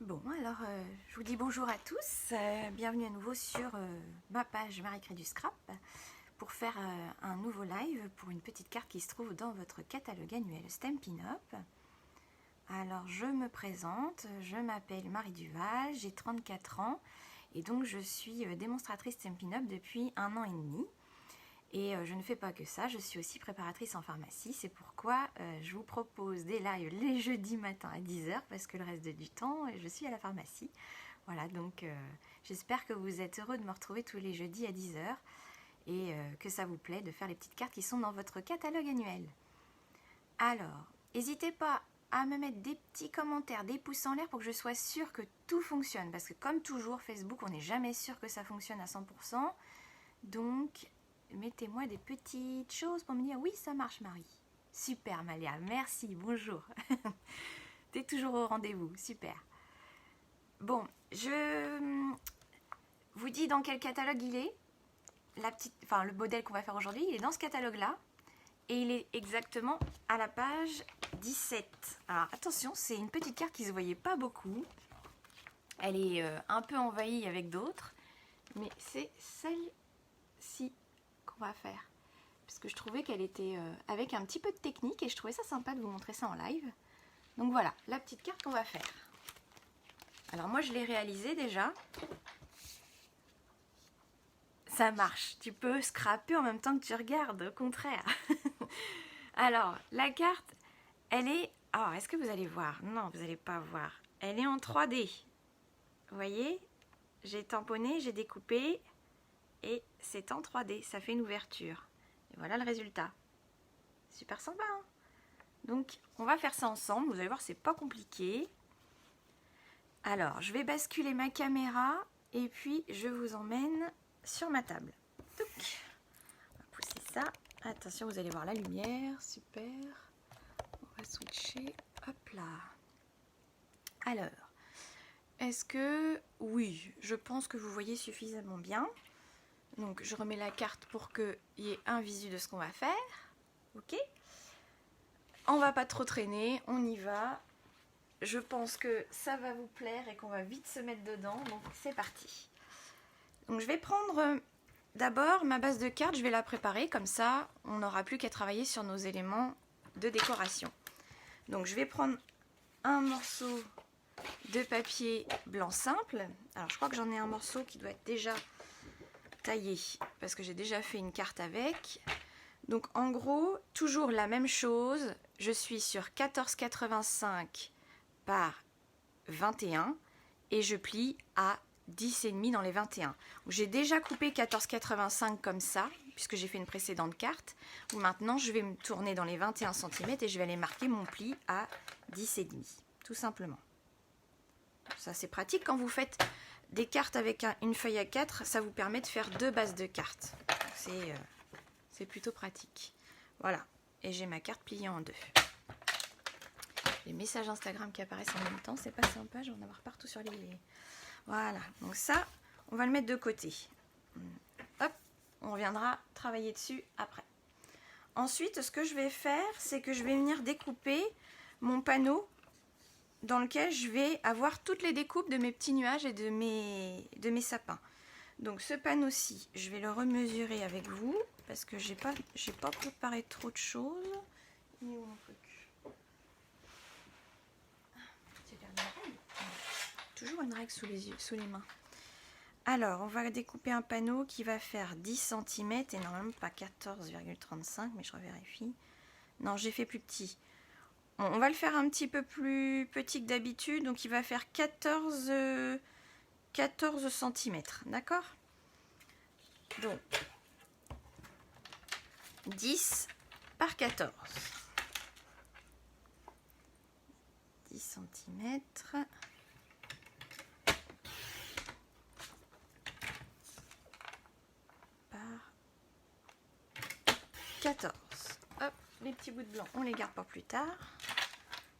Bon, alors je vous dis bonjour à tous, bienvenue à nouveau sur ma page Marie Crée du Scrap pour faire un nouveau live pour une petite carte qui se trouve dans votre catalogue annuel Stampin' Up. Alors je me présente, je m'appelle Marie Duval, j'ai 34 ans et donc je suis démonstratrice Stampin' Up depuis 1 an et demi. Et je ne fais pas que ça, je suis aussi préparatrice en pharmacie, c'est pourquoi je vous propose des lives les jeudis matin à 10 h parce que le reste du temps, je suis à la pharmacie. Voilà, donc j'espère que vous êtes heureux de me retrouver tous les jeudis à 10 h et que ça vous plaît de faire les petites cartes qui sont dans votre catalogue annuel. Alors, n'hésitez pas à me mettre des petits commentaires, des pouces en l'air pour que je sois sûre que tout fonctionne, parce que comme toujours, Facebook, on n'est jamais sûr que ça fonctionne à 100%, donc mettez-moi des petites choses pour me dire oui, ça marche, Marie. Super, Malia, merci, bonjour. T'es toujours au rendez-vous, super. Bon, je vous dis dans quel catalogue il est. Le modèle qu'on va faire aujourd'hui, il est dans ce catalogue-là. Et il est exactement à la page 17. Alors attention, c'est une petite carte qui ne se voyait pas beaucoup. Elle est un peu envahie avec d'autres. Mais c'est celle-ci qu'on va faire. Parce que je trouvais qu'elle était avec un petit peu de technique et je trouvais ça sympa de vous montrer ça en live. Donc voilà, la petite carte qu'on va faire. Alors moi je l'ai réalisée déjà. Ça marche, tu peux scraper en même temps que tu regardes, au contraire. Alors, la carte, elle est... Oh, est-ce que vous allez voir? Non, vous n'allez pas voir. Elle est en 3D. Vous voyez? J'ai tamponné, j'ai découpé et c'est en 3D. Ça fait une ouverture. Et voilà le résultat. Super sympa, hein? Donc, on va faire ça ensemble. Vous allez voir, c'est pas compliqué. Alors, je vais basculer ma caméra et puis je vous emmène sur ma table. Donc, on va pousser ça. Attention, vous allez voir la lumière. Super. On va switcher. Hop là. Alors, est-ce que... Oui, je pense que vous voyez suffisamment bien. Donc, je remets la carte pour qu'il y ait un visu de ce qu'on va faire. Ok? On va pas trop traîner, on y va. Je pense que ça va vous plaire et qu'on va vite se mettre dedans. Donc, c'est parti. Donc, je vais prendre d'abord ma base de cartes. Je vais la préparer. Comme ça, on n'aura plus qu'à travailler sur nos éléments de décoration. Donc, je vais prendre un morceau de papier blanc simple. Alors, je crois que j'en ai un morceau qui doit être déjà taillé parce que j'ai déjà fait une carte avec. Donc, en gros, toujours la même chose. Je suis sur 14,85 par 21 et je plie à 10,5 dans les 21. J'ai déjà coupé 14,85 comme ça, puisque j'ai fait une précédente carte. Maintenant, je vais me tourner dans les 21 cm et je vais aller marquer mon pli à 10,5, tout simplement. Ça, c'est pratique quand vous faites des cartes avec une feuille A4, ça vous permet de faire 2 bases de cartes. C'est plutôt pratique. Voilà, et j'ai ma carte pliée en 2. Les messages Instagram qui apparaissent en même temps, c'est pas sympa, je vais en avoir partout sur les... Voilà, donc ça, on va le mettre de côté. Hop, on reviendra travailler dessus après. Ensuite, ce que je vais faire, c'est que je vais venir découper mon panneau dans lequel je vais avoir toutes les découpes de mes petits nuages et de mes sapins. Donc ce panneau-ci, je vais le remesurer avec vous parce que j'ai pas préparé trop de choses. Il est où mon truc? Toujours une règle sous les mains. Alors, on va découper un panneau qui va faire 10 cm et normalement pas 14,35, mais je revérifie. Non, j'ai fait plus petit. Bon, on va le faire un petit peu plus petit que d'habitude, donc il va faire 14 cm, d'accord? Donc, 10 par 14. 10 cm. Par 14. Hop, les petits bouts de blanc, on les garde pour plus tard.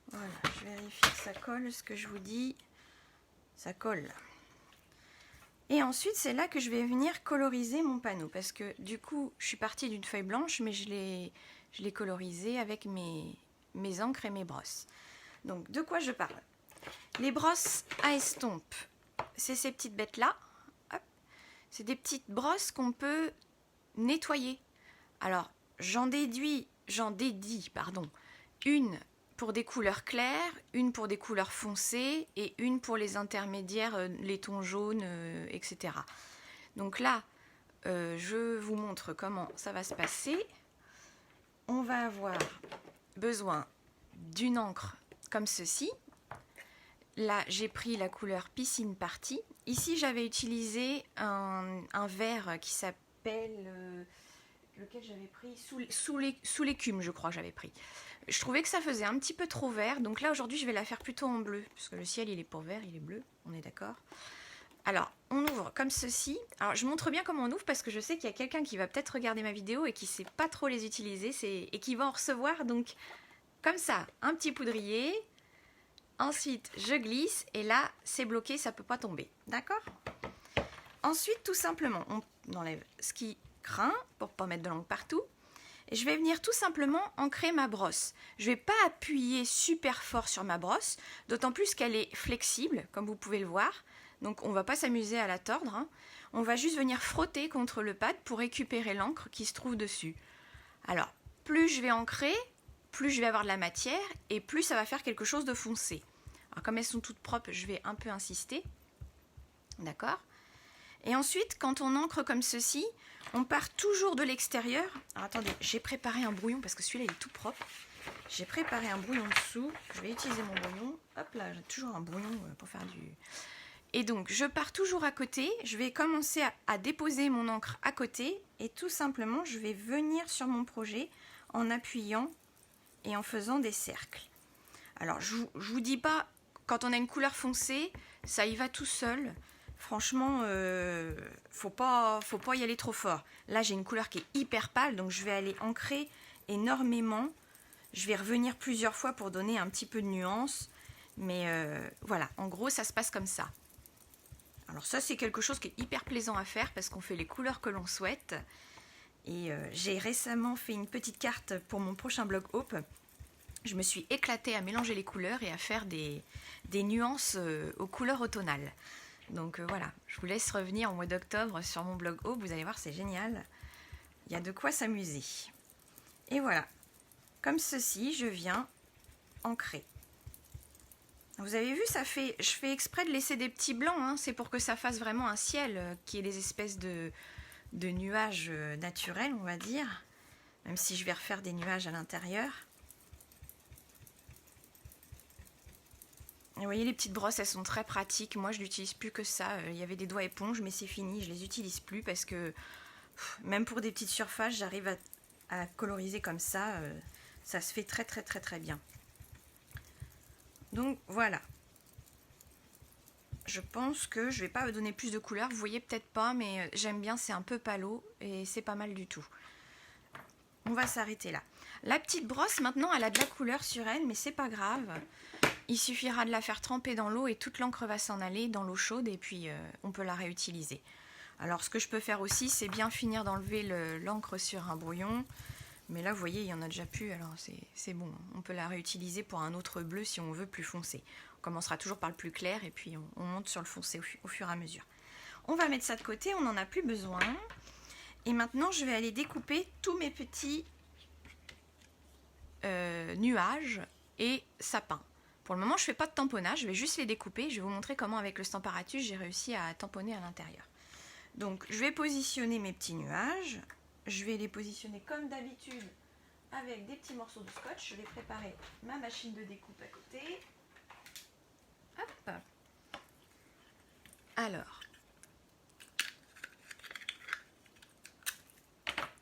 Voilà, je vérifie que ça colle, ce que je vous dis. Ça colle. Et ensuite, c'est là que je vais venir coloriser mon panneau. Parce que du coup, je suis partie d'une feuille blanche, mais je l'ai colorisé avec mes encres et mes brosses. Donc, de quoi je parle? Les brosses à estompe, c'est ces petites bêtes-là. C'est des petites brosses qu'on peut nettoyer. Alors, j'en dédie, une pour des couleurs claires, une pour des couleurs foncées et une pour les intermédiaires, les tons jaunes, etc. Donc là, je vous montre comment ça va se passer. On va avoir besoin d'une encre comme ceci. Là, j'ai pris la couleur Piscine Party. Ici, j'avais utilisé un vert qui s'appelle... lequel j'avais pris sous l'écume, je crois que j'avais pris. Je trouvais que ça faisait un petit peu trop vert. Donc là, aujourd'hui, je vais la faire plutôt en bleu. Puisque le ciel, il est pas vert, il est bleu. On est d'accord? Alors, on ouvre comme ceci. Alors, je montre bien comment on ouvre parce que je sais qu'il y a quelqu'un qui va peut-être regarder ma vidéo et qui ne sait pas trop les utiliser et qui va en recevoir. Donc, comme ça, un petit poudrier... Ensuite, je glisse et là, c'est bloqué, ça ne peut pas tomber. D'accord? Ensuite, tout simplement, on enlève ce qui craint pour ne pas mettre de l'encre partout. Et je vais venir tout simplement ancrer ma brosse. Je ne vais pas appuyer super fort sur ma brosse, d'autant plus qu'elle est flexible, comme vous pouvez le voir. Donc, on ne va pas s'amuser à la tordre. Hein. On va juste venir frotter contre le pad pour récupérer l'encre qui se trouve dessus. Alors, plus je vais ancrer, plus je vais avoir de la matière et plus ça va faire quelque chose de foncé. Alors comme elles sont toutes propres, je vais un peu insister. D'accord? Et ensuite, quand on encre comme ceci, on part toujours de l'extérieur. Alors attendez, j'ai préparé un brouillon parce que celui-là il est tout propre. J'ai préparé un brouillon dessous. Je vais utiliser mon brouillon. Hop là, j'ai toujours un brouillon pour faire du... Et donc, je pars toujours à côté. Je vais commencer à déposer mon encre à côté. Et tout simplement, je vais venir sur mon projet en appuyant et en faisant des cercles. Alors, je vous dis pas, quand on a une couleur foncée, ça y va tout seul. Franchement, faut pas y aller trop fort. Là, j'ai une couleur qui est hyper pâle, donc je vais aller ancrer énormément. Je vais revenir plusieurs fois pour donner un petit peu de nuance. Mais voilà, en gros, ça se passe comme ça. Alors ça, c'est quelque chose qui est hyper plaisant à faire parce qu'on fait les couleurs que l'on souhaite. Et j'ai récemment fait une petite carte pour mon prochain blog Hope. Je me suis éclatée à mélanger les couleurs et à faire des nuances aux couleurs automnales. Donc voilà, je vous laisse revenir au mois d'octobre sur mon blog Hope. Vous allez voir, c'est génial. Il y a de quoi s'amuser. Et voilà, comme ceci, je viens ancrer. Vous avez vu, je fais exprès de laisser des petits blancs, hein, c'est pour que ça fasse vraiment un ciel qui est des espèces de nuages naturels, on va dire. Même si je vais refaire des nuages à l'intérieur. Vous voyez, les petites brosses, elles sont très pratiques. Moi, je n'utilise plus que ça. Il y avait des doigts éponges, mais c'est fini. Je les utilise plus parce que même pour des petites surfaces, j'arrive à coloriser comme ça. Ça se fait très, très, très, très bien. Donc, voilà. Je pense que je ne vais pas donner plus de couleurs. Vous voyez peut-être pas, mais j'aime bien. C'est un peu palo et c'est pas mal du tout. On va s'arrêter là. La petite brosse, maintenant, elle a de la couleur sur elle, mais c'est pas grave. Il suffira de la faire tremper dans l'eau et toute l'encre va s'en aller dans l'eau chaude et puis on peut la réutiliser. Alors ce que je peux faire aussi, c'est bien finir d'enlever l'encre sur un brouillon. Mais là, vous voyez, il y en a déjà plus, alors c'est bon. On peut la réutiliser pour un autre bleu si on veut plus foncé. On commencera toujours par le plus clair et puis on monte sur le foncé au fur et à mesure. On va mettre ça de côté, on n'en a plus besoin. Et maintenant, je vais aller découper tous mes petits nuages et sapins. Pour le moment, je ne fais pas de tamponnage, je vais juste les découper. Je vais vous montrer comment, avec le Stamparatus, j'ai réussi à tamponner à l'intérieur. Donc, je vais positionner mes petits nuages. Je vais les positionner comme d'habitude avec des petits morceaux de scotch. Je vais préparer ma machine de découpe à côté. Hop. Alors,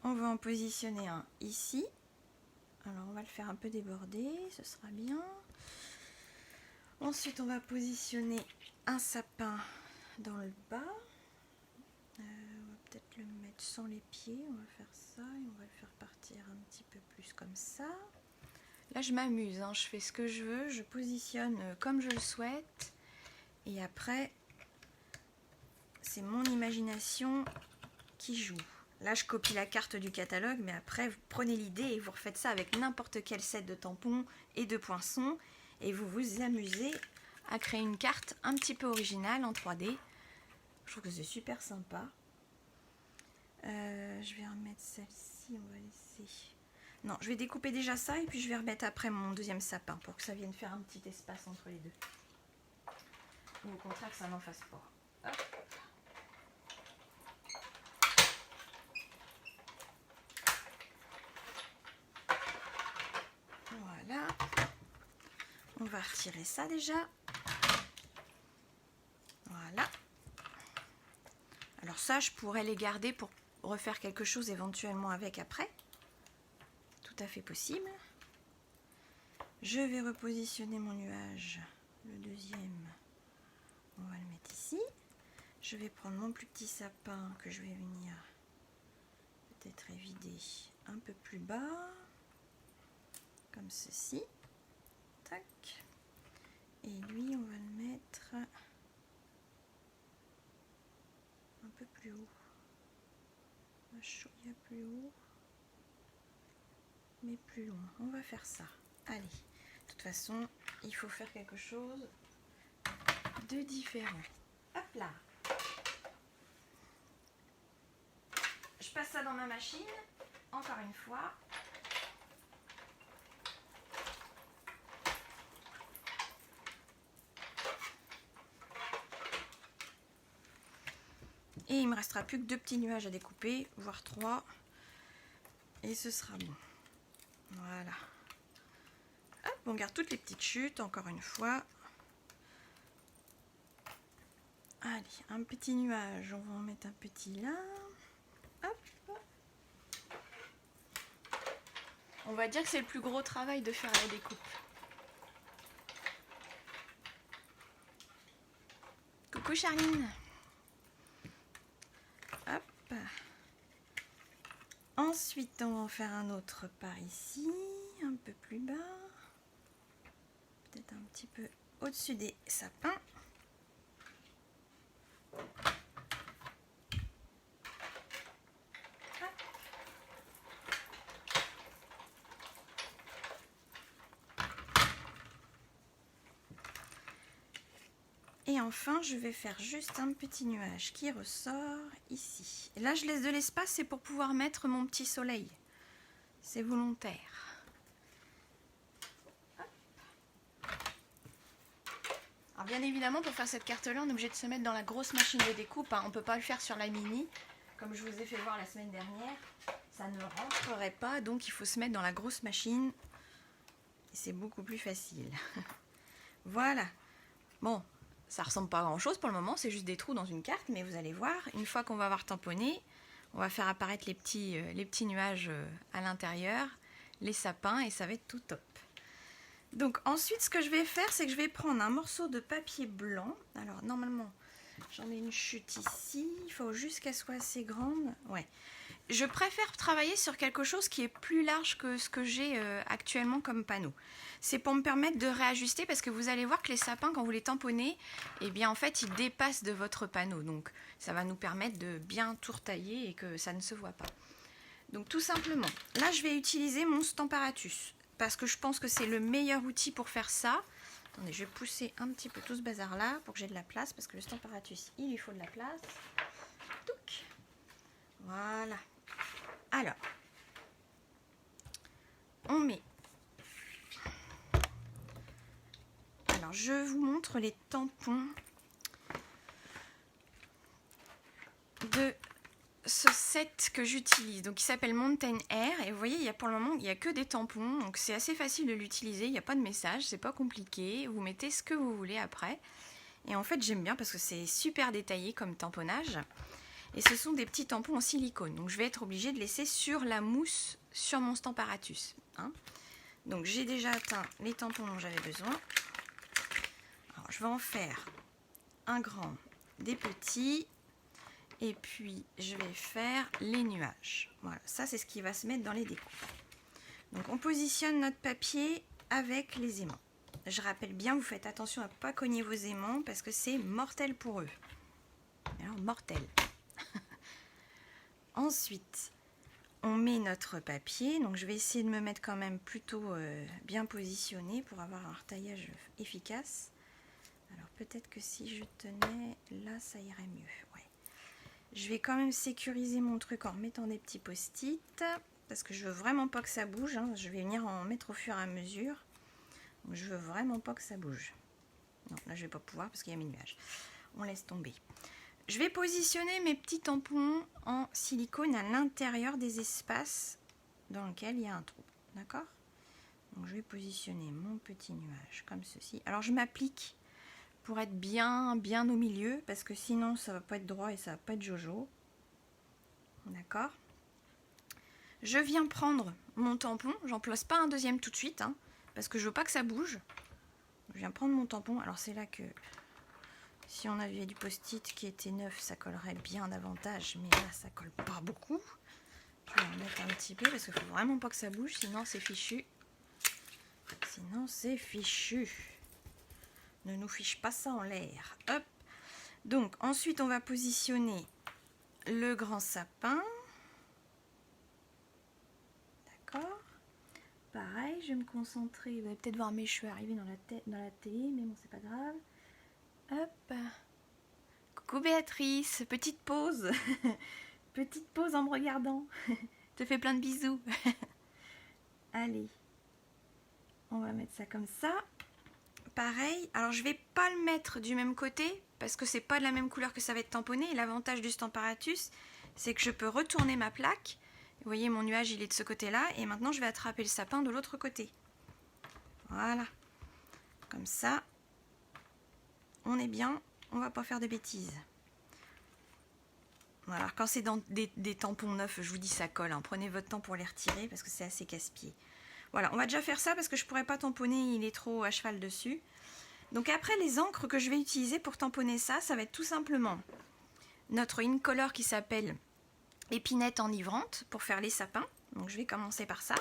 on va en positionner un ici. Alors, on va le faire un peu déborder, ce sera bien. Ensuite, on va positionner un sapin dans le bas. On va peut-être le mettre sans les pieds. On va faire ça et on va le faire partir un petit peu plus comme ça. Là, je m'amuse, hein, je fais ce que je veux. Je positionne comme je le souhaite. Et après, c'est mon imagination qui joue. Là, je copie la carte du catalogue, mais après, vous prenez l'idée et vous refaites ça avec n'importe quel set de tampons et de poinçons. Et vous vous amusez à créer une carte un petit peu originale en 3D. Je trouve que c'est super sympa. Je vais remettre celle-ci, on va laisser... Non, je vais découper déjà ça et puis je vais remettre après mon deuxième sapin pour que ça vienne faire un petit espace entre les deux. Ou au contraire que ça n'en fasse pas. Hop. Voilà. On va retirer ça déjà. Voilà. Alors ça, je pourrais les garder pour refaire quelque chose éventuellement avec après. Tout à fait possible. Je vais repositionner mon nuage. Le deuxième, on va le mettre ici. Je vais prendre mon plus petit sapin que je vais venir peut-être évider un peu plus bas. Comme ceci. Tac. Et lui, on va le mettre un peu plus haut. Un chouïa plus haut. Mais plus loin. On va faire ça. Allez. De toute façon, il faut faire quelque chose de différent. Hop là. Je passe ça dans ma machine. Encore une fois. Et il me restera plus que 2 petits nuages à découper, voire 3. Et ce sera bon. Voilà. Hop, on garde toutes les petites chutes, encore une fois. Allez, un petit nuage, on va en mettre un petit là. Hop. On va dire que c'est le plus gros travail de faire la découpe. Coucou Charline. Hop. Ensuite, on va en faire un autre par ici, un peu plus bas. Peut-être un petit peu au-dessus des sapins. Et enfin, je vais faire juste un petit nuage qui ressort ici. Et là, je laisse de l'espace, c'est pour pouvoir mettre mon petit soleil. C'est volontaire. Hop. Alors bien évidemment, pour faire cette carte-là, on est obligé de se mettre dans la grosse machine de découpe. Hein. On ne peut pas le faire sur la mini. Comme je vous ai fait voir la semaine dernière, ça ne rentrerait pas. Donc, il faut se mettre dans la grosse machine. Et c'est beaucoup plus facile. Voilà. Bon. Ça ressemble pas à grand chose pour le moment, c'est juste des trous dans une carte, mais vous allez voir, une fois qu'on va avoir tamponné, on va faire apparaître les petits nuages à l'intérieur, les sapins, et ça va être tout top. Donc ensuite, ce que je vais faire, c'est que je vais prendre un morceau de papier blanc. Alors normalement, j'en ai une chute ici, il faut juste qu'elle soit assez grande. Ouais. Je préfère travailler sur quelque chose qui est plus large que ce que j'ai actuellement comme panneau. C'est pour me permettre de réajuster parce que vous allez voir que les sapins, quand vous les tamponnez, eh bien en fait, ils dépassent de votre panneau. Donc ça va nous permettre de bien tout retailler et que ça ne se voit pas. Donc tout simplement, là je vais utiliser mon Stamparatus parce que je pense que c'est le meilleur outil pour faire ça. Attendez, je vais pousser un petit peu tout ce bazar là pour que j'ai de la place parce que le Stamparatus, il lui faut de la place. Touc. Voilà. Alors, on met... Alors, je vous montre les tampons de ce set que j'utilise. Donc, il s'appelle Mountain Air. Et vous voyez, il y a pour le moment, il n'y a que des tampons. Donc, c'est assez facile de l'utiliser. Il n'y a pas de message, c'est pas compliqué. Vous mettez ce que vous voulez après. Et en fait, j'aime bien parce que c'est super détaillé comme tamponnage. Et ce sont des petits tampons en silicone. Donc, je vais être obligée de laisser sur la mousse sur mon Stamparatus. Hein. Donc, j'ai déjà atteint les tampons dont j'avais besoin. Alors, je vais en faire un grand, des petits. Et puis, je vais faire les nuages. Voilà, ça, c'est ce qui va se mettre dans les découpes. Donc, on positionne notre papier avec les aimants. Je rappelle bien, vous faites attention à ne pas cogner vos aimants parce que c'est mortel pour eux. Alors, mortel. Ensuite, on met notre papier. Donc, je vais essayer de me mettre quand même plutôt bien positionné pour avoir un retaillage efficace. peut-être que si je tenais là, ça irait mieux. Ouais. Je vais quand même sécuriser mon truc en mettant des petits post-it, parce que je veux vraiment pas que ça bouge. Hein. Je vais venir en mettre au fur et à mesure. Donc, je veux vraiment pas que ça bouge. Non, là je vais pas pouvoir parce qu'il y a mes nuages. On laisse tomber. Je vais positionner mes petits tampons en silicone à l'intérieur des espaces dans lesquels il y a un trou. D'accord? Donc je vais positionner mon petit nuage comme ceci. Alors je m'applique pour être bien au milieu, parce que sinon ça va pas être droit et ça va pas être jojo. D'accord? Je viens prendre mon tampon, j'en place pas un deuxième tout de suite, hein, parce que je veux pas que ça bouge. Je viens prendre mon tampon, alors c'est là que si on avait du post-it qui était neuf, ça collerait bien davantage, mais là ça colle pas beaucoup. Je vais en mettre un petit peu parce qu'il faut vraiment pas que ça bouge, sinon c'est fichu. Sinon c'est fichu. Ne nous fiche pas ça en l'air. Hop. Donc ensuite on va positionner le grand sapin. D'accord. Pareil, je vais me concentrer. Vous allez peut-être voir mes cheveux arriver dans la télé, mais bon, c'est pas grave. Hop. Coucou Béatrice, petite pause. Petite pause en me regardant. Te fais plein de bisous. Allez. On va mettre ça comme ça. Pareil, alors je vais pas le mettre du même côté parce que c'est pas de la même couleur que ça va être tamponné. Et l'avantage du Stamparatus, c'est que je peux retourner ma plaque. Vous voyez, mon nuage il est de ce côté-là et maintenant je vais attraper le sapin de l'autre côté. Voilà, comme ça, on est bien, on va pas faire de bêtises. Voilà, alors quand c'est dans des tampons neufs, je vous dis ça colle. Hein. Prenez votre temps pour les retirer parce que c'est assez casse-pied. Voilà, on va déjà faire ça parce que je ne pourrais pas tamponner, il est trop à cheval dessus. Donc après, les encres que je vais utiliser pour tamponner ça, ça va être tout simplement notre Incolor qui s'appelle Épinette enivrante pour faire les sapins. Donc je vais commencer par ça.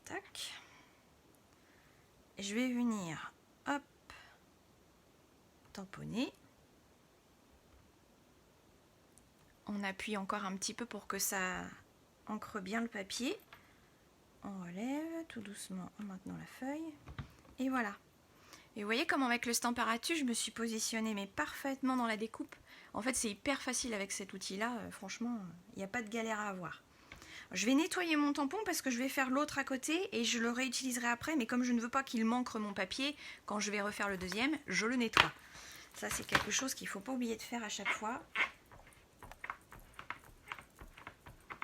Tac. Je vais venir, hop, tamponner. On appuie encore un petit peu pour que ça ancre bien le papier. On relève tout doucement en maintenant la feuille. Et voilà. Et vous voyez comment avec le Stamparatus, je me suis positionnée mais parfaitement dans la découpe. En fait, c'est hyper facile avec cet outil-là. Franchement, il n'y a pas de galère à avoir. Je vais nettoyer mon tampon parce que je vais faire l'autre à côté et je le réutiliserai après. Mais comme je ne veux pas qu'il m'ancre mon papier, quand je vais refaire le deuxième, je le nettoie. Ça, c'est quelque chose qu'il ne faut pas oublier de faire à chaque fois.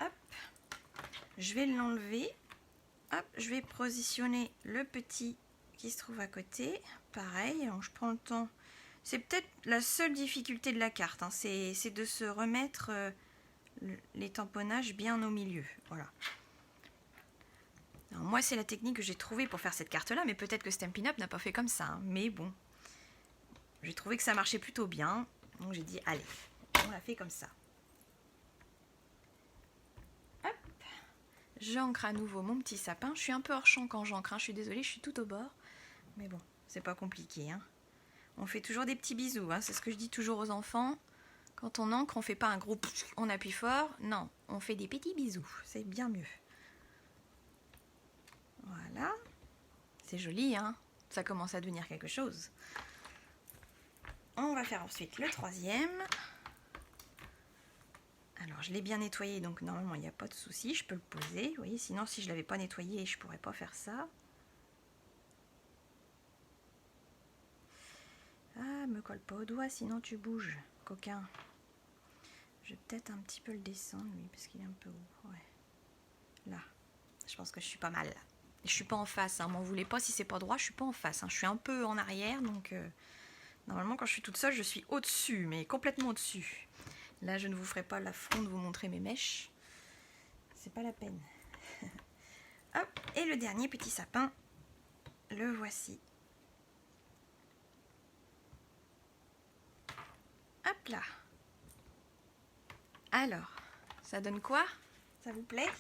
Hop. Je vais l'enlever. Hop, je vais positionner le petit qui se trouve à côté. Pareil, alors je prends le temps. C'est peut-être la seule difficulté de la carte, hein, c'est de se remettre les tamponnages bien au milieu. Voilà. Alors moi, c'est la technique que j'ai trouvée pour faire cette carte-là, mais peut-être que Stampin' Up n'a pas fait comme ça. Hein, mais bon, j'ai trouvé que ça marchait plutôt bien. Donc j'ai dit, allez, on l'a fait comme ça. J'ancre à nouveau mon petit sapin. Je suis un peu hors champ quand j'ancre, hein. Je suis désolée, je suis tout au bord. Mais bon, c'est pas compliqué. Hein. On fait toujours des petits bisous. Hein. C'est ce que je dis toujours aux enfants. Quand on ancre, on fait pas un gros... On appuie fort. Non, on fait des petits bisous. C'est bien mieux. Voilà. C'est joli, hein. Ça commence à devenir quelque chose. On va faire ensuite le troisième. Alors, je l'ai bien nettoyé, donc normalement, il n'y a pas de souci. Je peux le poser, vous voyez. Sinon, si je ne l'avais pas nettoyé, je ne pourrais pas faire ça. Ah, me colle pas au doigt, sinon tu bouges, coquin. Je vais peut-être un petit peu le descendre, lui, parce qu'il est un peu haut. Ouais. Là, je pense que je suis pas mal. Je suis pas en face, hein. M'en voulez pas si c'est pas droit, je suis pas en face. Hein. Je suis un peu en arrière, donc normalement, quand je suis toute seule, je suis au-dessus, mais complètement au-dessus. Là, je ne vous ferai pas l'affront de vous montrer mes mèches. C'est pas la peine. Hop, et le dernier petit sapin, le voici. Hop là. Alors, ça donne quoi? Ça vous plaît?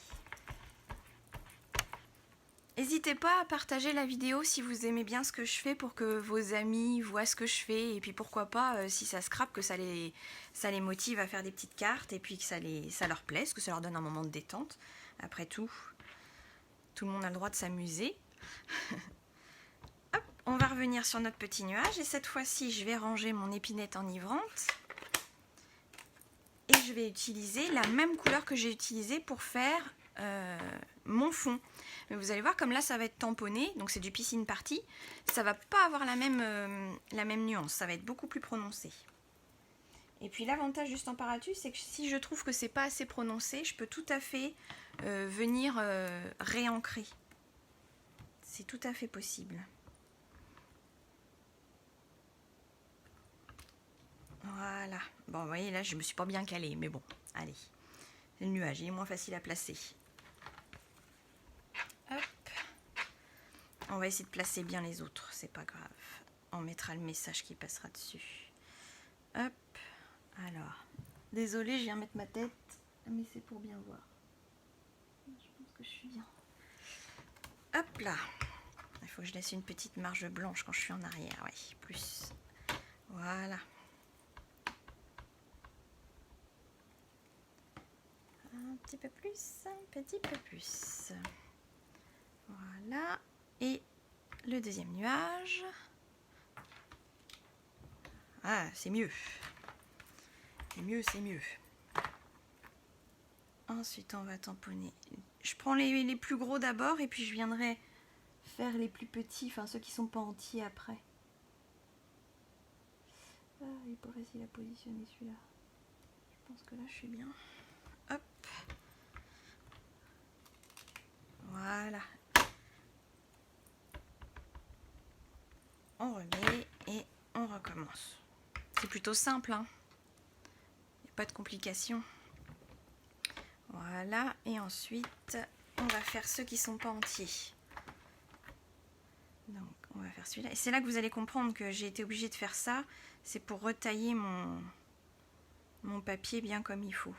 N'hésitez pas à partager la vidéo si vous aimez bien ce que je fais pour que vos amis voient ce que je fais. Et puis pourquoi pas, si ça scrape, que ça les motive à faire des petites cartes et puis que ça leur plaise, que ça leur donne un moment de détente. Après tout le monde a le droit de s'amuser. Hop, on va revenir sur notre petit nuage et cette fois-ci, je vais ranger mon épinette enivrante. Et je vais utiliser la même couleur que j'ai utilisée pour faire mon fond. Mais vous allez voir, comme là ça va être tamponné, donc c'est du piscine party, ça va pas avoir la même nuance, ça va être beaucoup plus prononcé. Et puis l'avantage du Stamparatus, c'est que si je trouve que c'est pas assez prononcé, je peux tout à fait venir réancrer. C'est tout à fait possible. Voilà. Bon, vous voyez, là, je me suis pas bien calée, mais bon, allez. Le nuage, il est moins facile à placer. Hop. On va essayer de placer bien les autres, c'est pas grave. On mettra le message qui passera dessus. Hop. Alors, désolée, je viens mettre ma tête, mais c'est pour bien voir. Je pense que je suis bien. Hop là. Il faut que je laisse une petite marge blanche quand je suis en arrière, oui, plus. Voilà. Un petit peu plus, un petit peu plus. Voilà. Et le deuxième nuage. Ah, c'est mieux. C'est mieux, c'est mieux. Ensuite, on va tamponner. Je prends les plus gros d'abord et puis je viendrai faire les plus petits, enfin ceux qui sont pas entiers après. Ah, il est pas facile à positionner celui-là. Je pense que là, je suis bien. Hop. Voilà. On remet et on recommence. C'est plutôt simple, hein. Il n'y a pas de complications. Voilà. Et ensuite, on va faire ceux qui sont pas entiers. Donc, on va faire celui-là. Et c'est là que vous allez comprendre que j'ai été obligée de faire ça. C'est pour retailler mon papier bien comme il faut.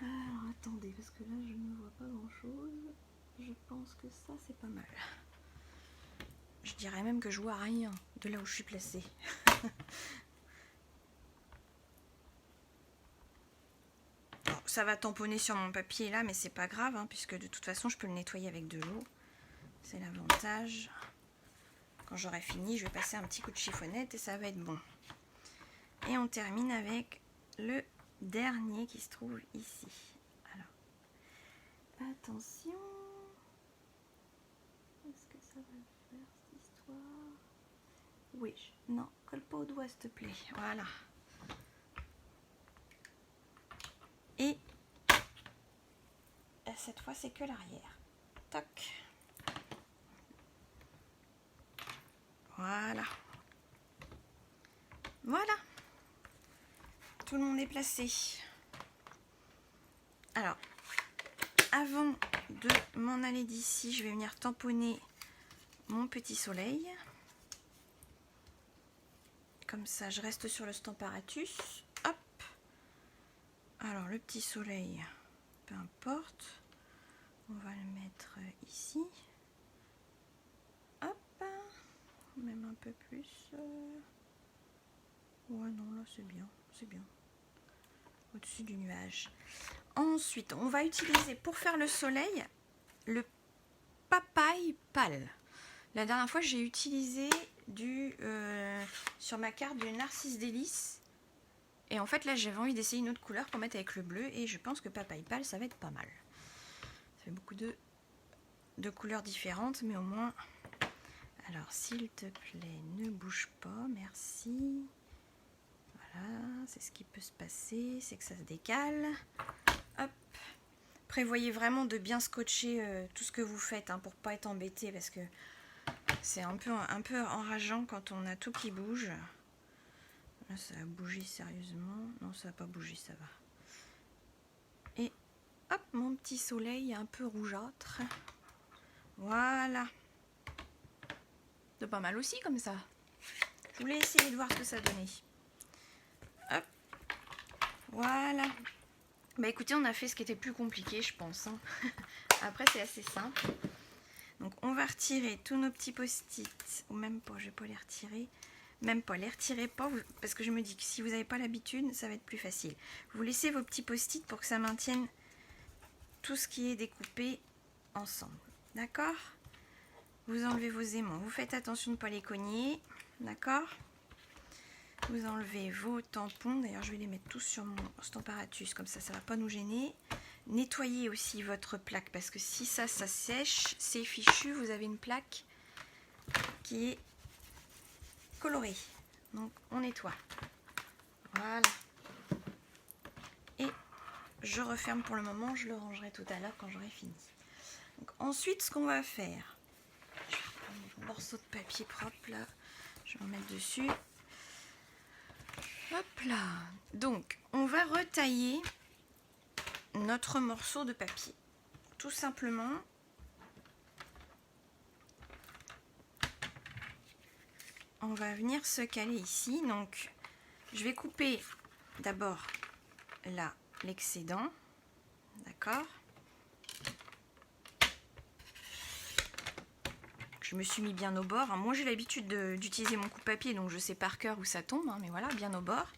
Alors, attendez, parce que là, je ne vois pas grand-chose. Je pense que ça, c'est pas mal. Je dirais même que je vois rien de là où je suis placée. Bon, ça va tamponner sur mon papier là, mais c'est pas grave, hein, puisque de toute façon, je peux le nettoyer avec de l'eau. C'est l'avantage. Quand j'aurai fini, je vais passer un petit coup de chiffonnette et ça va être bon. Et on termine avec le dernier qui se trouve ici. Alors, attention. Est-ce que ça va le faire cette histoire? Oui, non, colle pas au doigt s'il te plaît. Voilà. Et cette fois, c'est que l'arrière. Toc. Voilà. Voilà. Tout le monde est placé. Alors, avant de m'en aller d'ici, je vais venir tamponner mon petit soleil. Comme ça, je reste sur le Stamparatus. Hop. Alors, le petit soleil, peu importe. On va le mettre ici. Hop. Même un peu plus. Ouais, non, là, c'est bien. C'est bien. Au-dessus du nuage. Ensuite, on va utiliser pour faire le soleil le papaye pâle. La dernière fois, j'ai utilisé sur ma carte du Narcisse Délice. Et en fait, là, j'avais envie d'essayer une autre couleur pour mettre avec le bleu. Et je pense que papaye pâle, ça va être pas mal. Ça fait beaucoup de couleurs différentes, mais au moins... Alors, s'il te plaît, ne bouge pas, merci. Voilà, c'est ce qui peut se passer, c'est que ça se décale. Hop. Prévoyez vraiment de bien scotcher tout ce que vous faites, hein, pour pas être embêté, parce que c'est un peu enrageant quand on a tout qui bouge. Là, ça a bougé sérieusement. Non, ça n'a pas bougé, ça va. Et hop, mon petit soleil un peu rougeâtre. Voilà. C'est pas mal aussi comme ça. Je voulais essayer de voir ce que ça donnait. Hop. Voilà. Bah écoutez, on a fait ce qui était plus compliqué, je pense. Hein. Après, c'est assez simple. Donc, on va retirer tous nos petits post-it. Ou même pas, je vais pas les retirer. Même pas, les retirez pas, parce que je me dis que si vous n'avez pas l'habitude, ça va être plus facile. Vous laissez vos petits post-it pour que ça maintienne tout ce qui est découpé ensemble. D'accord? Vous enlevez vos aimants. Vous faites attention de ne pas les cogner. D'accord? Vous enlevez vos tampons. D'ailleurs, je vais les mettre tous sur mon Stamparatus. Comme ça, ça ne va pas nous gêner. Nettoyez aussi votre plaque. Parce que si ça sèche, c'est fichu. Vous avez une plaque qui est colorée. Donc, on nettoie. Voilà. Et je referme pour le moment. Je le rangerai tout à l'heure quand j'aurai fini. Donc, ensuite, ce qu'on va faire... Je vais reprendre mon morceau de papier propre, là. Je vais en mettre dessus. Hop là. Donc, on va retailler notre morceau de papier. Tout simplement. On va venir se caler ici. Donc, je vais couper d'abord là l'excédent. D'accord. Je me suis mis bien au bord. Moi, j'ai l'habitude d'utiliser mon coupe-papier, donc je sais par cœur où ça tombe, hein, mais voilà, bien au bord.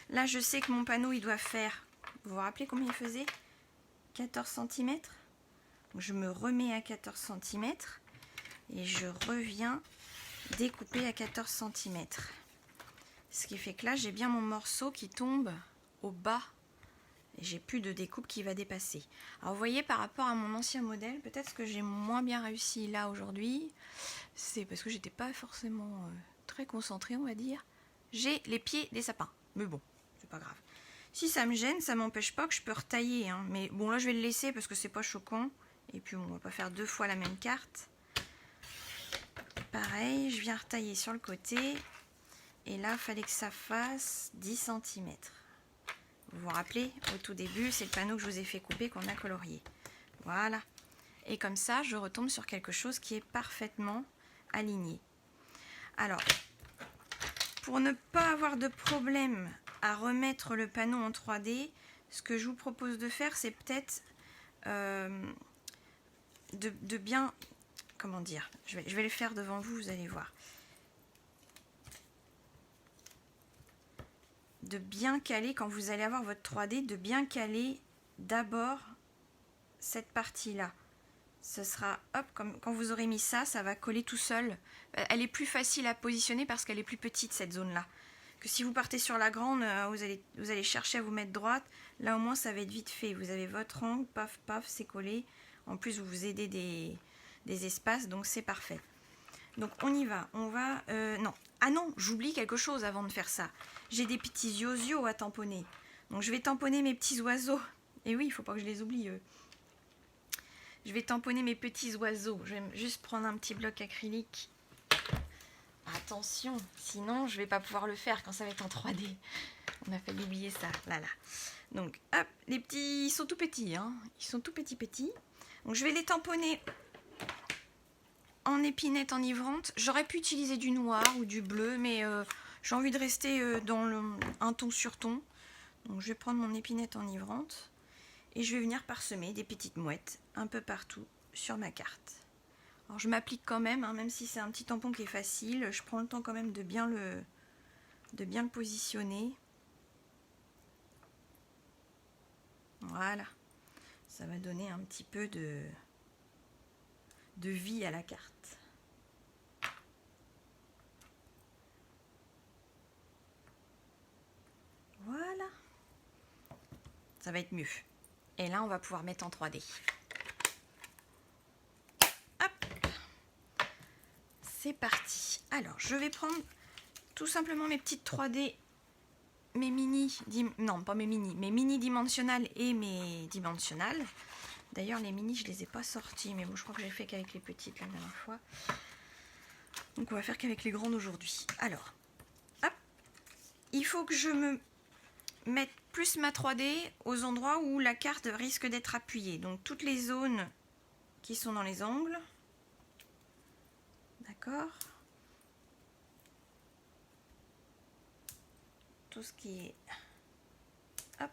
Là, je sais que mon panneau, il doit faire... Vous vous rappelez combien il faisait? 14 cm. Je me remets à 14 cm et je reviens découper à 14 cm. Ce qui fait que là, j'ai bien mon morceau qui tombe au bas. Et j'ai plus de découpe qui va dépasser. Alors vous voyez, par rapport à mon ancien modèle, peut-être que j'ai moins bien réussi là aujourd'hui. C'est parce que j'étais pas forcément très concentrée, on va dire. J'ai les pieds des sapins. Mais bon, c'est pas grave. Si ça me gêne, ça m'empêche pas que je peux retailler. Hein. Mais bon, là je vais le laisser parce que c'est pas choquant. Et puis on va pas faire 2 fois la même carte. Pareil, je viens retailler sur le côté. Et là, il fallait que ça fasse 10 cm. Vous vous rappelez, au tout début, c'est le panneau que je vous ai fait couper qu'on a colorié. Voilà. Et comme ça, je retombe sur quelque chose qui est parfaitement aligné. Alors, pour ne pas avoir de problème à remettre le panneau en 3D, ce que je vous propose de faire, c'est peut-être de bien... Comment dire? Je vais le faire devant vous, vous allez voir. De bien caler, quand vous allez avoir votre 3D, de bien caler d'abord cette partie-là. Ce sera, hop, comme quand vous aurez mis ça, ça va coller tout seul. Elle est plus facile à positionner parce qu'elle est plus petite, cette zone-là. Que si vous partez sur la grande, vous allez chercher à vous mettre droite. Là, au moins, ça va être vite fait. Vous avez votre angle, paf, paf, c'est collé. En plus, vous vous aidez des espaces, donc c'est parfait. Donc, on y va. On va... non. Ah non, j'oublie quelque chose avant de faire ça. J'ai des petits yozio à tamponner. Donc, je vais tamponner mes petits oiseaux. Et oui, il ne faut pas que je les oublie, eux. Je vais tamponner mes petits oiseaux. Je vais juste prendre un petit bloc acrylique. Attention, sinon je vais pas pouvoir le faire quand ça va être en 3D. On a failli oublier ça. Là. Donc, hop, les petits, ils sont tout petits. Hein. Ils sont tout petits. Donc, je vais les tamponner en épinette enivrante. J'aurais pu utiliser du noir ou du bleu, mais j'ai envie de rester dans un ton sur ton. Donc, je vais prendre mon épinette enivrante. Et je vais venir parsemer des petites mouettes un peu partout sur ma carte. Alors je m'applique quand même, hein, même si c'est un petit tampon qui est facile, je prends le temps quand même de bien le positionner. Voilà. Ça va donner un petit peu de vie à la carte. Voilà. Ça va être mieux. Et là, on va pouvoir mettre en 3D. Hop. C'est parti. Alors, je vais prendre tout simplement mes petites 3D, mes mini... Non, pas mes mini dimensionnales et mes dimensionnales. D'ailleurs, les mini, je les ai pas sortis, mais bon, je crois que j'ai fait qu'avec les petites la dernière fois. Donc, on va faire qu'avec les grandes aujourd'hui. Alors, hop. Il faut que je me mettre plus ma 3D aux endroits où la carte risque d'être appuyée. Donc toutes les zones qui sont dans les angles. D'accord. Tout ce qui est... Hop.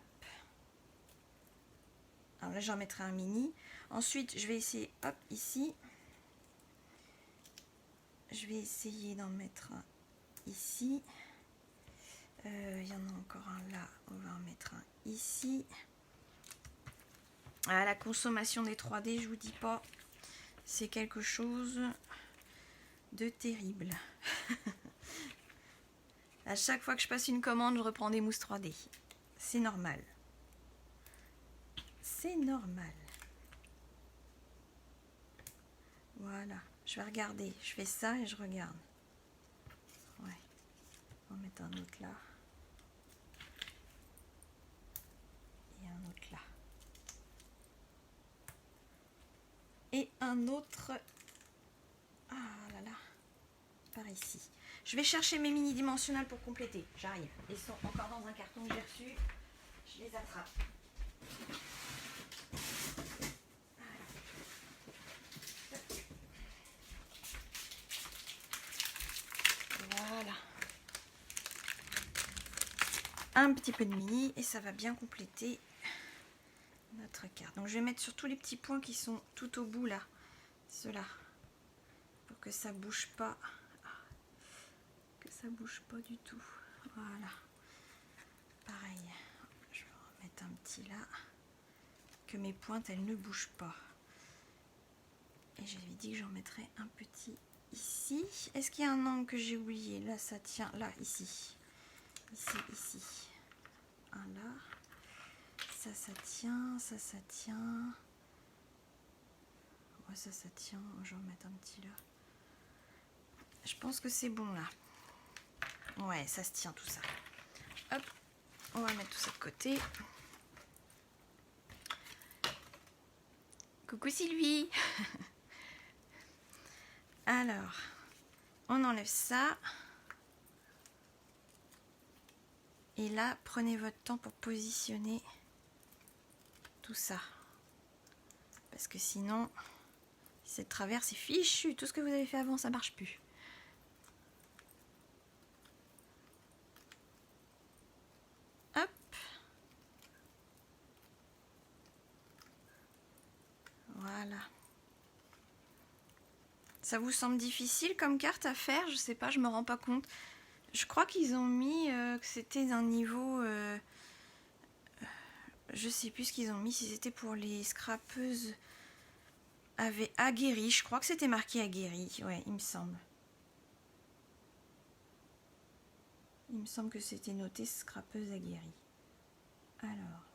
Alors là, j'en mettrai un mini. Ensuite, je vais essayer, hop, ici. Je vais essayer d'en mettre un ici. Il y en a encore un là. On va en mettre un ici. Ah, la consommation des 3D, je vous dis pas. C'est quelque chose de terrible. À chaque fois que je passe une commande, je reprends des mousses 3D. C'est normal. C'est normal. Voilà. Je vais regarder. Je fais ça et je regarde. Ouais. On va mettre un autre là. Et un autre là. Et un autre... Ah là là. Par ici. Je vais chercher mes mini dimensionnels pour compléter. J'arrive. Ils sont encore dans un carton que j'ai reçu. Je les attrape. Voilà. Un petit peu de mini et ça va bien compléter notre carte. Donc je vais mettre sur tous les petits points qui sont tout au bout là. Ceux-là. Pour que ça bouge pas. Que ça bouge pas du tout. Voilà. Pareil. Je vais en mettre un petit là. Que mes pointes elles ne bougent pas. Et j'avais dit que j'en mettrais un petit ici. Est-ce qu'il y a un angle que j'ai oublié? Là ça tient. Là, ici. Ici. Un là. Ça tient. Ça tient. Ouais, ça tient. Je vais en mettre un petit là. Je pense que c'est bon là. Ouais, ça se tient tout ça. Hop. On va mettre tout ça de côté. Coucou Sylvie. Alors, on enlève ça. Et là, prenez votre temps pour positionner tout ça. Parce que sinon, si c'est de travers, c'est fichu. Tout ce que vous avez fait avant, ça marche plus. Hop. Voilà. Ça vous semble difficile comme carte à faire? Je sais pas, je me rends pas compte. Je crois qu'ils ont mis que c'était un niveau... je sais plus ce qu'ils ont mis, si c'était pour les scrapeuses aguerries. Je crois que c'était marqué aguerri, ouais, il me semble. Il me semble que c'était noté scrapeuse aguerrie. Alors.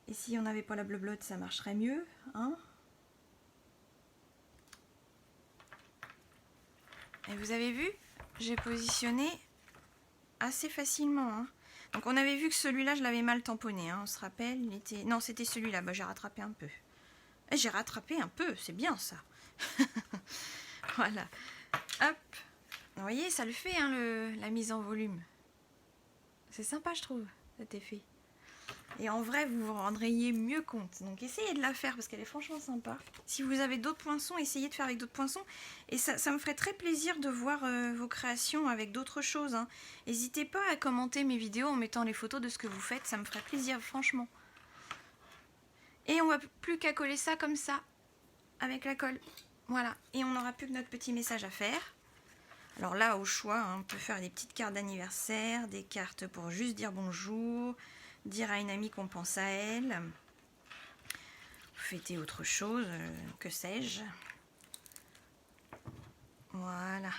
Et si on n'avait pas la bleu-blotte, ça marcherait mieux, hein? Et vous avez vu? J'ai positionné assez facilement, hein. Donc on avait vu que celui-là, je l'avais mal tamponné, hein, on se rappelle, il était... Non, c'était celui-là, bah, j'ai rattrapé un peu. J'ai rattrapé un peu, c'est bien ça. Voilà. Hop. Vous voyez, ça le fait, hein, la mise en volume. C'est sympa, je trouve, cet effet. Et en vrai, vous vous rendriez mieux compte. Donc essayez de la faire parce qu'elle est franchement sympa. Si vous avez d'autres poinçons, essayez de faire avec d'autres poinçons. Et ça me ferait très plaisir de voir vos créations avec d'autres choses, hein. N'hésitez pas à commenter mes vidéos en mettant les photos de ce que vous faites. Ça me ferait plaisir, franchement. Et on va plus qu'à coller ça comme ça, avec la colle. Voilà. Et on n'aura plus que notre petit message à faire. Alors là, au choix, hein, on peut faire des petites cartes d'anniversaire, des cartes pour juste dire bonjour, dire à une amie qu'on pense à elle, fêter autre chose, que sais-je. Voilà.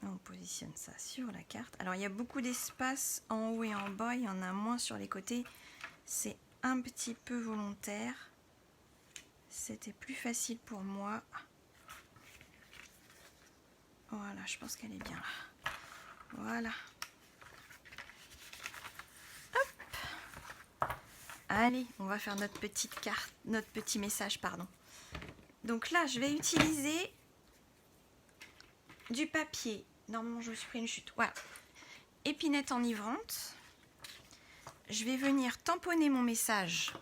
On positionne ça sur la carte. Alors il y a beaucoup d'espace en haut et en bas, il y en a moins sur les côtés. C'est un petit peu volontaire. C'était plus facile pour moi. Voilà, je pense qu'elle est bien là. Voilà. Hop. Allez, on va faire notre petite carte, notre petit message, pardon. Donc là, je vais utiliser du papier. Normalement, je me suis pris une chute. Voilà. Épinette enivrante. Je vais venir tamponner mon message.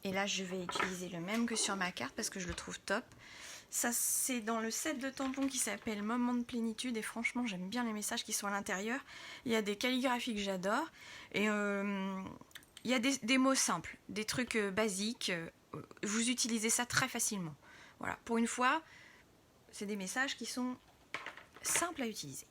Et là, je vais utiliser le même que sur ma carte parce que je le trouve top. Ça, c'est dans le set de tampons qui s'appelle Moment de plénitude. Et franchement, j'aime bien les messages qui sont à l'intérieur. Il y a des calligraphies que j'adore. Et il y a des mots simples, des trucs basiques. Vous utilisez ça très facilement. Voilà, pour une fois, c'est des messages qui sont simples à utiliser.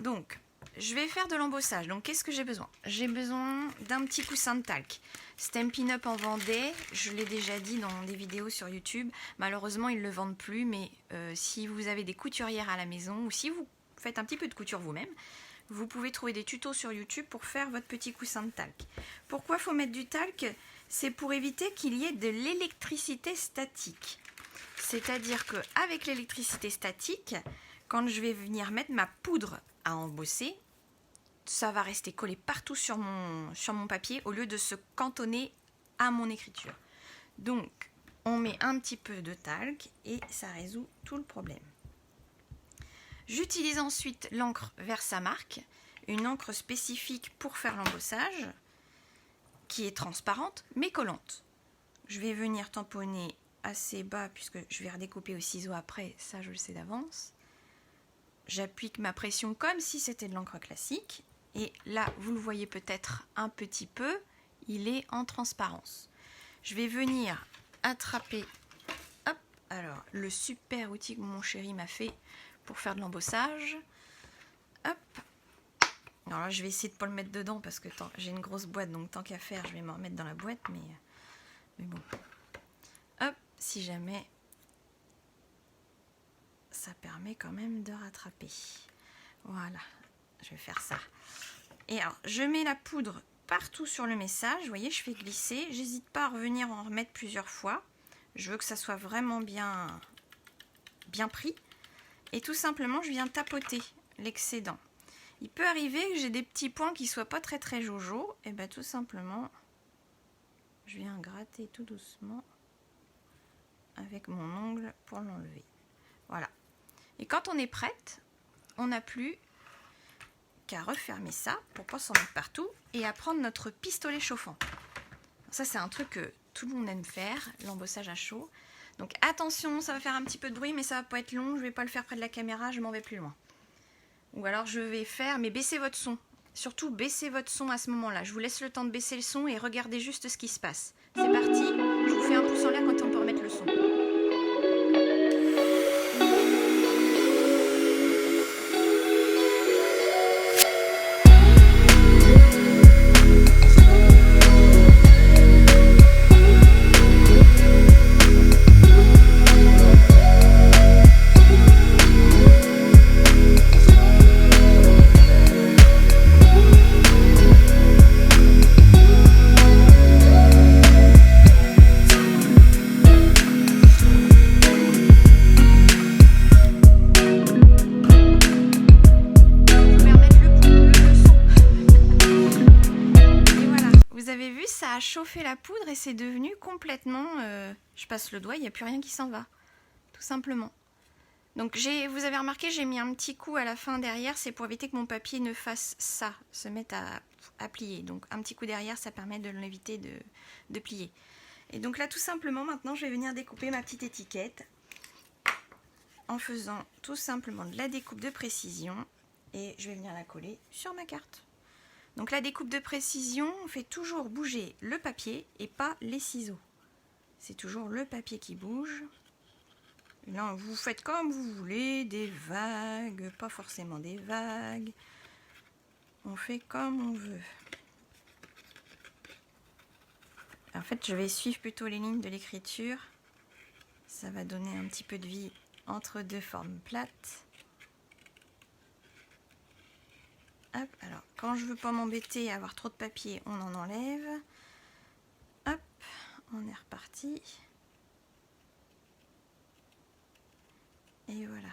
Donc, je vais faire de l'embossage. Donc, qu'est-ce que j'ai besoin? J'ai besoin d'un petit coussin de talc. Stampin' Up en vendait, je l'ai déjà dit dans des vidéos sur YouTube. Malheureusement, ils ne le vendent plus, mais si vous avez des couturières à la maison ou si vous faites un petit peu de couture vous-même, vous pouvez trouver des tutos sur YouTube pour faire votre petit coussin de talc. Pourquoi il faut mettre du talc? C'est pour éviter qu'il y ait de l'électricité statique. C'est-à-dire qu'avec l'électricité statique, quand je vais venir mettre ma poudre à embosser, ça va rester collé partout sur mon papier au lieu de se cantonner à mon écriture. Donc, on met un petit peu de talc et ça résout tout le problème. J'utilise ensuite l'encre Versamark, une encre spécifique pour faire l'embossage, qui est transparente mais collante. Je vais venir tamponner assez bas puisque je vais redécouper au ciseau après, ça je le sais d'avance. J'applique ma pression comme si c'était de l'encre classique. Et là, vous le voyez peut-être un petit peu, il est en transparence. Je vais venir attraper, hop, alors le super outil que mon chéri m'a fait pour faire de l'embossage. Hop. Alors là, je vais essayer de ne pas le mettre dedans parce que j'ai une grosse boîte, donc tant qu'à faire, je vais me remettre dans la boîte, mais bon. Hop, si jamais, ça permet quand même de rattraper. Voilà, je vais faire ça. Et alors, je mets la poudre partout sur le message. Vous voyez, je fais glisser. J'hésite pas à revenir en remettre plusieurs fois. Je veux que ça soit vraiment bien pris. Et tout simplement, je viens tapoter l'excédent. Il peut arriver que j'ai des petits points qui ne soient pas très très jojo. Et bien tout simplement, je viens gratter tout doucement avec mon ongle pour l'enlever. Voilà. Et quand on est prête, on n'a plus qu'à refermer ça pour ne pas s'en mettre partout et à prendre notre pistolet chauffant. Ça, c'est un truc que tout le monde aime faire, l'embossage à chaud. Donc attention, ça va faire un petit peu de bruit, mais ça va pas être long. Je vais pas le faire près de la caméra, je m'en vais plus loin. Ou alors je vais faire, mais baissez votre son. Surtout baissez votre son à ce moment-là. Je vous laisse le temps de baisser le son et regardez juste ce qui se passe. C'est parti, je vous fais un pouce en l'air quand on peut remettre le son. Ça a chauffé la poudre et c'est devenu complètement... je passe le doigt, il n'y a plus rien qui s'en va. Tout simplement. Donc vous avez remarqué, j'ai mis un petit coup à la fin derrière, c'est pour éviter que mon papier ne fasse ça, se mette à plier. Donc un petit coup derrière, ça permet de l'éviter de plier. Et donc là, tout simplement, maintenant, je vais venir découper ma petite étiquette en faisant tout simplement de la découpe de précision et je vais venir la coller sur ma carte. Donc la découpe de précision, on fait toujours bouger le papier et pas les ciseaux. C'est toujours le papier qui bouge. Là, vous faites comme vous voulez, des vagues, pas forcément des vagues. On fait comme on veut. En fait, je vais suivre plutôt les lignes de l'écriture. Ça va donner un petit peu de vie entre deux formes plates. Hop, alors, quand je veux pas m'embêter à avoir trop de papier, on en enlève. Hop, on est reparti. Et voilà.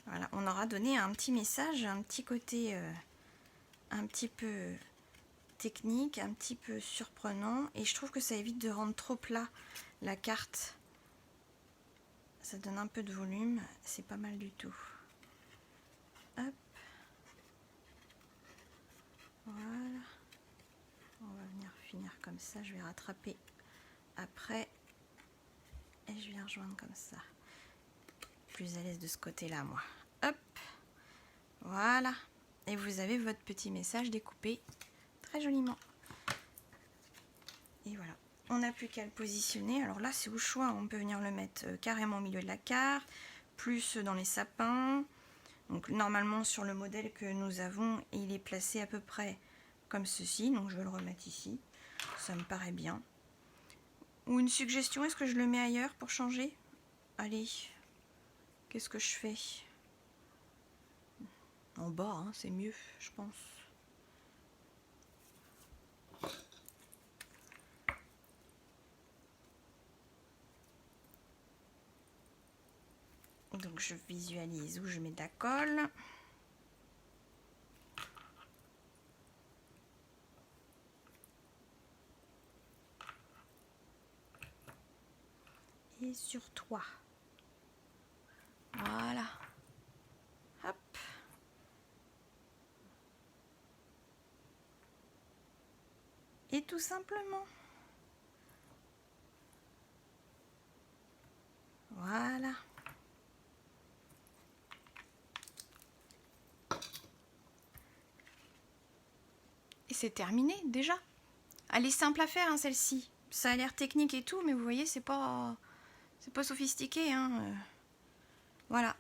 Voilà, on aura donné un petit message, un petit côté un petit peu technique, un petit peu surprenant. Et je trouve que ça évite de rendre trop plat la carte. Ça donne un peu de volume, c'est pas mal du tout. Hop. Voilà. On va venir finir comme ça, je vais rattraper après. Et je viens rejoindre comme ça. Plus à l'aise de ce côté-là, moi. Hop. Voilà. Et vous avez votre petit message découpé très joliment. Et voilà. On n'a plus qu'à le positionner. Alors là, c'est au choix. On peut venir le mettre carrément au milieu de la carte, plus dans les sapins. Donc normalement, sur le modèle que nous avons, il est placé à peu près comme ceci. Donc je vais le remettre ici. Ça me paraît bien. Ou une suggestion, est-ce que je le mets ailleurs pour changer? Allez, qu'est-ce que je fais? En bas, hein, c'est mieux, je pense. Donc je visualise où je mets de la colle. Et sur toi. Voilà. Hop. Et tout simplement. Voilà. Et c'est terminé déjà. Elle est simple à faire, hein, celle-ci. Ça a l'air technique et tout, mais vous voyez, c'est pas sophistiqué, hein. Voilà.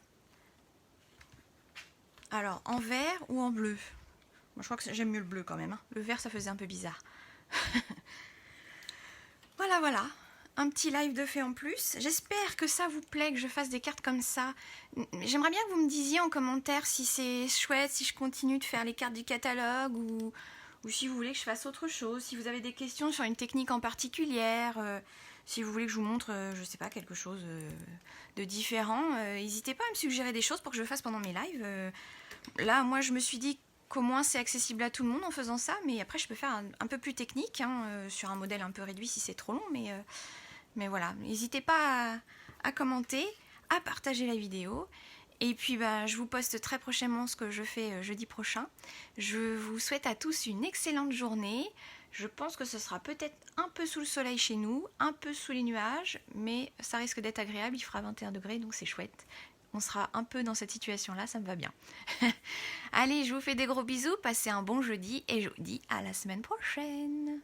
Alors, en vert ou en bleu? Moi, je crois que j'aime mieux le bleu quand même, hein. Le vert, ça faisait un peu bizarre. Voilà. Un petit live de fait en plus. J'espère que ça vous plaît, que je fasse des cartes comme ça. J'aimerais bien que vous me disiez en commentaire si c'est chouette, si je continue de faire les cartes du catalogue ou si vous voulez que je fasse autre chose, si vous avez des questions sur une technique en particulière, si vous voulez que je vous montre, je sais pas, quelque chose de différent, n'hésitez pas à me suggérer des choses pour que je fasse pendant mes lives. Là, moi, je me suis dit qu'au moins c'est accessible à tout le monde en faisant ça, mais après, je peux faire un peu plus technique, hein, sur un modèle un peu réduit si c'est trop long, mais voilà. N'hésitez pas à commenter, à partager la vidéo. Et puis je vous poste très prochainement ce que je fais jeudi prochain. Je vous souhaite à tous une excellente journée. Je pense que ce sera peut-être un peu sous le soleil chez nous, un peu sous les nuages, mais ça risque d'être agréable, il fera 21 degrés, donc c'est chouette. On sera un peu dans cette situation-là, ça me va bien. Allez, je vous fais des gros bisous, passez un bon jeudi et je vous dis à la semaine prochaine.